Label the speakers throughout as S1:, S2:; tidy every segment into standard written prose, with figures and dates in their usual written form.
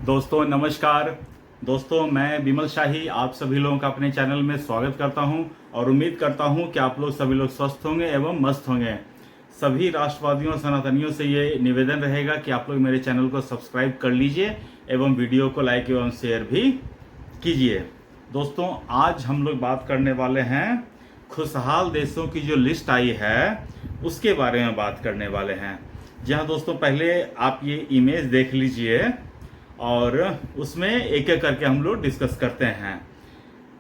S1: दोस्तों नमस्कार। दोस्तों मैं विमल शाही आप सभी लोगों का अपने चैनल में स्वागत करता हूं और उम्मीद करता हूं कि आप लोग सभी लोग स्वस्थ होंगे एवं मस्त होंगे। सभी राष्ट्रवादियों सनातनियों से ये निवेदन रहेगा कि आप लोग मेरे चैनल को सब्सक्राइब कर लीजिए एवं वीडियो को लाइक एवं शेयर भी कीजिए। दोस्तों आज हम लोग बात करने वाले हैं खुशहाल देशों की जो लिस्ट आई है उसके बारे में बात करने वाले हैं। जी हाँ दोस्तों, पहले आप ये इमेज देख लीजिए और उसमें एक एक करके हम लोग डिस्कस करते हैं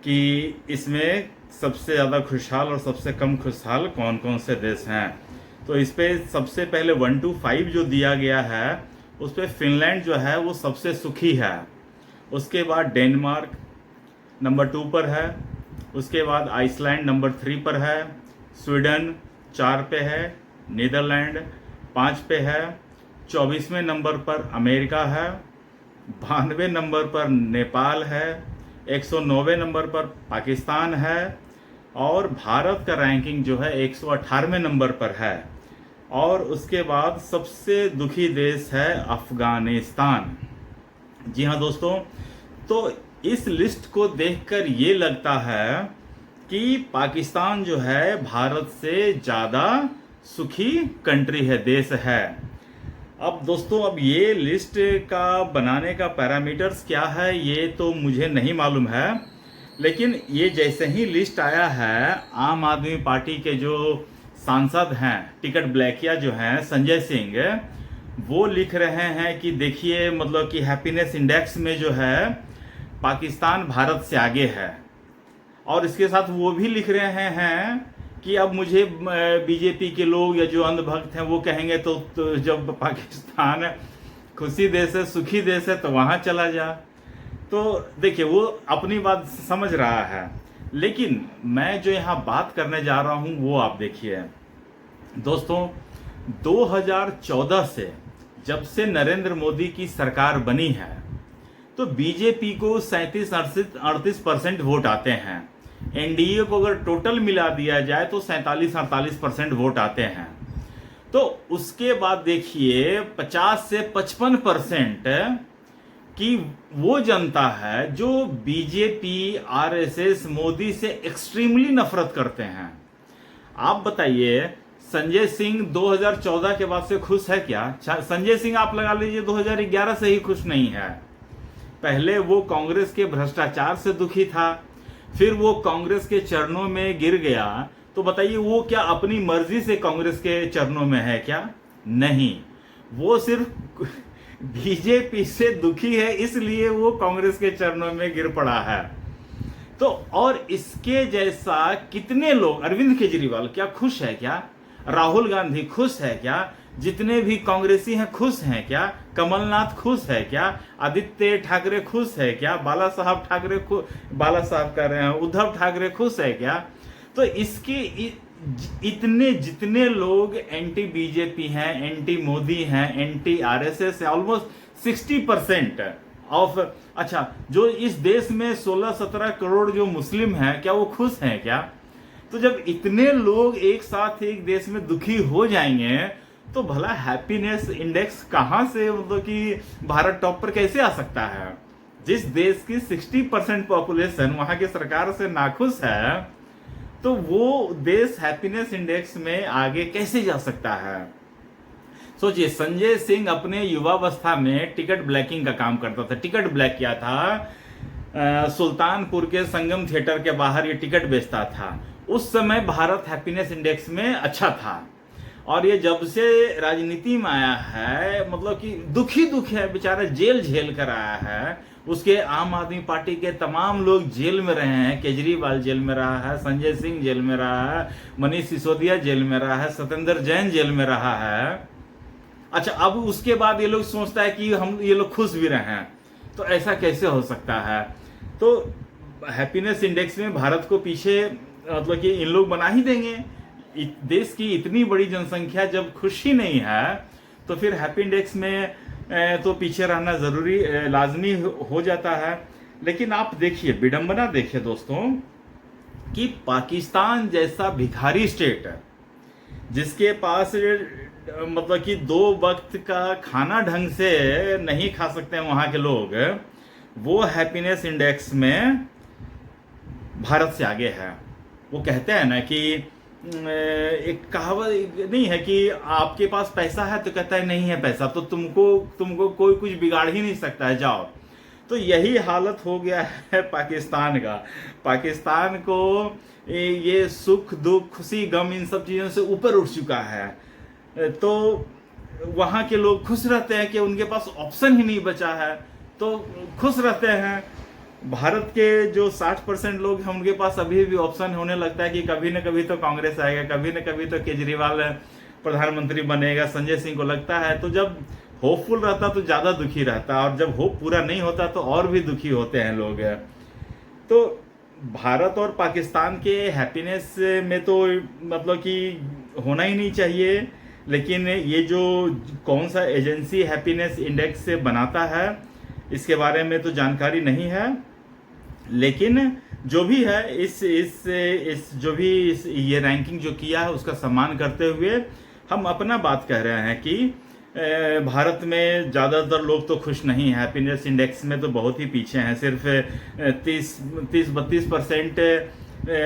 S1: कि इसमें सबसे ज़्यादा खुशहाल और सबसे कम खुशहाल कौन कौन से देश हैं। तो इस पे सबसे पहले 1 to 5 जो दिया गया है उस पर फिनलैंड जो है वो सबसे सुखी है। उसके बाद डेनमार्क नंबर 2 पर है। उसके बाद आइसलैंड नंबर 3 पर है। स्वीडन 4 पे है। नीदरलैंड 5 पे है। 24वें नंबर पर अमेरिका है। 92 नंबर पर नेपाल है। 109वें नंबर पर पाकिस्तान है और भारत का रैंकिंग जो है 118वें नंबर पर है। और उसके बाद सबसे दुखी देश है अफगानिस्तान। जी हाँ दोस्तों, तो इस लिस्ट को देखकर ये लगता है कि पाकिस्तान जो है भारत से ज़्यादा सुखी कंट्री है, देश है। अब दोस्तों अब ये लिस्ट का बनाने का पैरामीटर्स क्या है ये तो मुझे नहीं मालूम है, लेकिन ये जैसे ही लिस्ट आया है आम आदमी पार्टी के जो सांसद हैं टिकट ब्लैकिया जो हैं संजय सिंह, वो लिख रहे हैं कि देखिए मतलब कि हैप्पीनेस इंडेक्स में जो है पाकिस्तान भारत से आगे है। और इसके साथ वो भी लिख रहे हैं कि अब मुझे बीजेपी के लोग या जो अंधभक्त हैं वो कहेंगे तो जब पाकिस्तान खुशी देश है, सुखी देश है, तो वहाँ चला जा। तो देखिए वो अपनी बात समझ रहा है, लेकिन मैं जो यहाँ बात करने जा रहा हूँ वो आप देखिए दोस्तों। 2014 से जब से नरेंद्र मोदी की सरकार बनी है तो बीजेपी को 37-38% वोट आते हैं। एनडीए को अगर टोटल मिला दिया जाए तो 47-48% वोट आते हैं। तो उसके बाद देखिए 50 से 55% की वो जनता है जो बीजेपी आरएसएस मोदी से एक्सट्रीमली नफरत करते हैं। आप बताइए संजय सिंह 2014 के बाद से खुश है क्या? संजय सिंह आप लगा लीजिए 2011 से ही खुश नहीं है। पहले वो कांग्रेस के भ्रष्टाचार से दुखी था, फिर वो कांग्रेस के चरणों में गिर गया। तो बताइए वो क्या अपनी मर्जी से कांग्रेस के चरणों में है क्या? नहीं, वो सिर्फ बीजेपी से दुखी है इसलिए वो कांग्रेस के चरणों में गिर पड़ा है। तो और इसके जैसा कितने लोग, अरविंद केजरीवाल क्या खुश है क्या? राहुल गांधी खुश है क्या? जितने भी कांग्रेसी हैं खुश हैं क्या? कमलनाथ खुश है क्या? आदित्य ठाकरे खुश है क्या? बाला साहब कह रहे हैं उद्धव ठाकरे खुश है क्या? तो इसके इतने जितने लोग एंटी बीजेपी हैं, एंटी मोदी हैं, एंटी आरएसएस है, ऑलमोस्ट 60% ऑफ, अच्छा जो इस देश में 16-17 करोड़ जो मुस्लिम हैं क्या वो खुश हैं क्या? तो जब इतने लोग एक साथ एक देश में दुखी हो जाएंगे तो भला हैप्पीनेस इंडेक्स कहां से, मतलब कि भारत टॉप पर कैसे आ सकता है? जिस देश की 60% पॉपुलेशन वहां की सरकार से नाखुश है तो वो देश हैप्पीनेस इंडेक्स में आगे कैसे जा सकता है? सोचिए संजय सिंह अपने युवावस्था में टिकट ब्लैकिंग का काम करता था। टिकट ब्लैक किया था, सुल्तानपुर के संगम थिएटर के बाहर ये टिकट बेचता था। उस समय भारत हैप्पीनेस इंडेक्स में अच्छा था। और ये जब से राजनीति में आया है मतलब कि दुख है, बेचारा जेल झेल कर आया है। उसके आम आदमी पार्टी के तमाम लोग जेल में रहे हैं। केजरीवाल जेल में रहा है, संजय सिंह जेल में रहा है, मनीष सिसोदिया जेल में रहा है, सत्येंद्र जैन जेल में रहा है। अच्छा अब उसके बाद ये लोग सोचता है कि हम ये लोग खुश भी रहे हैं, तो ऐसा कैसे हो सकता है? तो हैप्पीनेस इंडेक्स में भारत को पीछे मतलब कि इन लोग बना ही देंगे। देश की इतनी बड़ी जनसंख्या जब खुशी नहीं है तो फिर हैप्पी इंडेक्स में तो पीछे रहना जरूरी लाजमी हो जाता है। लेकिन आप देखिए विडंबना देखिए दोस्तों कि पाकिस्तान जैसा भिखारी स्टेट जिसके पास मतलब कि 2 वक्त का खाना ढंग से नहीं खा सकते हैं वहाँ के लोग, वो हैप्पीनेस इंडेक्स में भारत से आगे है। वो कहते हैं ना कि एक कहावत नहीं है कि आपके पास पैसा है, तो कहता है नहीं है पैसा तो तुमको कोई कुछ बिगाड़ ही नहीं सकता है, जाओ। तो यही हालत हो गया है पाकिस्तान का। पाकिस्तान को ये सुख दुख खुशी गम इन सब चीज़ों से ऊपर उठ चुका है। तो वहाँ के लोग खुश रहते हैं कि उनके पास ऑप्शन ही नहीं बचा है, तो खुश रहते हैं। भारत के जो 60% लोग हैं उनके पास अभी भी ऑप्शन होने लगता है कि कभी न कभी तो कांग्रेस आएगा, कभी न कभी तो केजरीवाल प्रधानमंत्री बनेगा, संजय सिंह को लगता है। तो जब होपफुल रहता तो ज़्यादा दुखी रहता, और जब होप पूरा नहीं होता तो और भी दुखी होते हैं लोग। तो भारत और पाकिस्तान के हैप्पीनेस में तो मतलब कि होना ही नहीं चाहिए, लेकिन ये जो कौन सा एजेंसी हैप्पीनेस इंडेक्स से बनाता है इसके बारे में तो जानकारी नहीं है। लेकिन जो भी है इस जो भी ये रैंकिंग जो किया है उसका सम्मान करते हुए हम अपना बात कह रहे हैं कि भारत में ज़्यादातर लोग तो खुश नहीं हैं। हैप्पीनेस इंडेक्स में तो बहुत ही पीछे हैं, सिर्फ 30-32%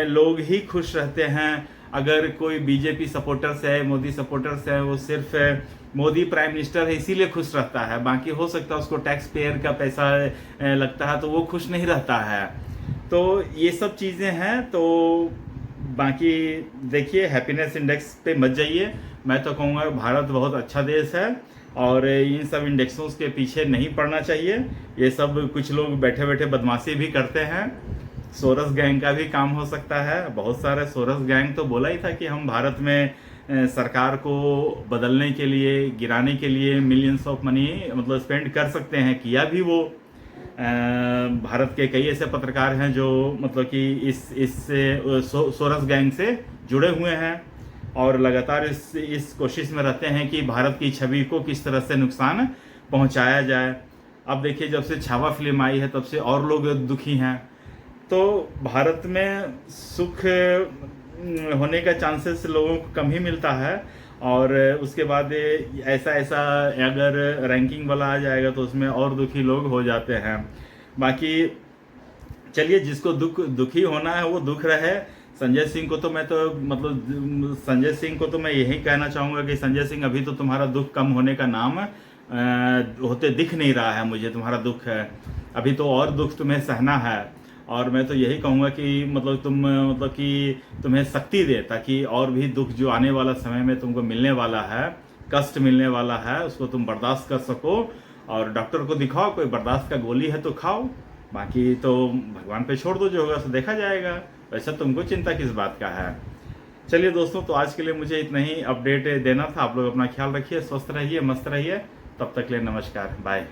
S1: लोग ही खुश रहते हैं। अगर कोई बीजेपी सपोर्टर्स है, मोदी सपोर्टर्स है, वो सिर्फ मोदी प्राइम मिनिस्टर है इसीलिए खुश रहता है, बाकी हो सकता है उसको टैक्स पेयर का पैसा लगता है तो वो खुश नहीं रहता है। तो ये सब चीज़ें हैं। तो बाकी देखिए, हैप्पीनेस इंडेक्स पे मत जाइए। मैं तो कहूँगा भारत बहुत अच्छा देश है और इन सब इंडेक्सों के पीछे नहीं पड़ना चाहिए। ये सब कुछ लोग बैठे बैठे बदमाशी भी करते हैं। सोरस गैंग का भी काम हो सकता है। बहुत सारे सोरस गैंग तो बोला ही था कि हम भारत में सरकार को बदलने के लिए, गिराने के लिए मिलियंस ऑफ मनी मतलब स्पेंड कर सकते हैं। किया भी वो। भारत के कई ऐसे पत्रकार हैं जो मतलब कि इस सोरस गैंग से जुड़े हुए हैं और लगातार इस कोशिश में रहते हैं कि भारत की छवि को किस तरह से नुकसान पहुंचाया जाए। अब देखिए, जब से छावा फिल्म आई है तब से और लोग दुखी हैं। तो भारत में सुख होने का चांसेस लोगों को कम ही मिलता है, और उसके बाद ऐसा अगर रैंकिंग वाला आ जाएगा तो उसमें और दुखी लोग हो जाते हैं। बाकी चलिए, जिसको दुखी होना है वो दुख रहे। संजय सिंह को तो मैं यही कहना चाहूँगा कि संजय सिंह, अभी तो तुम्हारा दुख कम होने का नाम होते दिख नहीं रहा है मुझे। तुम्हारा दुख है, अभी तो और दुख तुम्हें सहना है। और मैं तो यही कहूँगा कि तुम्हें शक्ति दे, ताकि और भी दुख जो आने वाला समय में तुमको मिलने वाला है, कष्ट मिलने वाला है, उसको तुम बर्दाश्त कर सको। और डॉक्टर को दिखाओ, कोई बर्दाश्त का गोली है तो खाओ, बाकी तो भगवान पे छोड़ दो, जो होगा सो देखा जाएगा। वैसे तुमको चिंता किस बात का है। चलिए दोस्तों, तो आज के लिए मुझे इतना ही अपडेट देना था। आप लोग अपना ख्याल रखिए, स्वस्थ रहिए, मस्त रहिए। तब तक के लिए नमस्कार, बाय।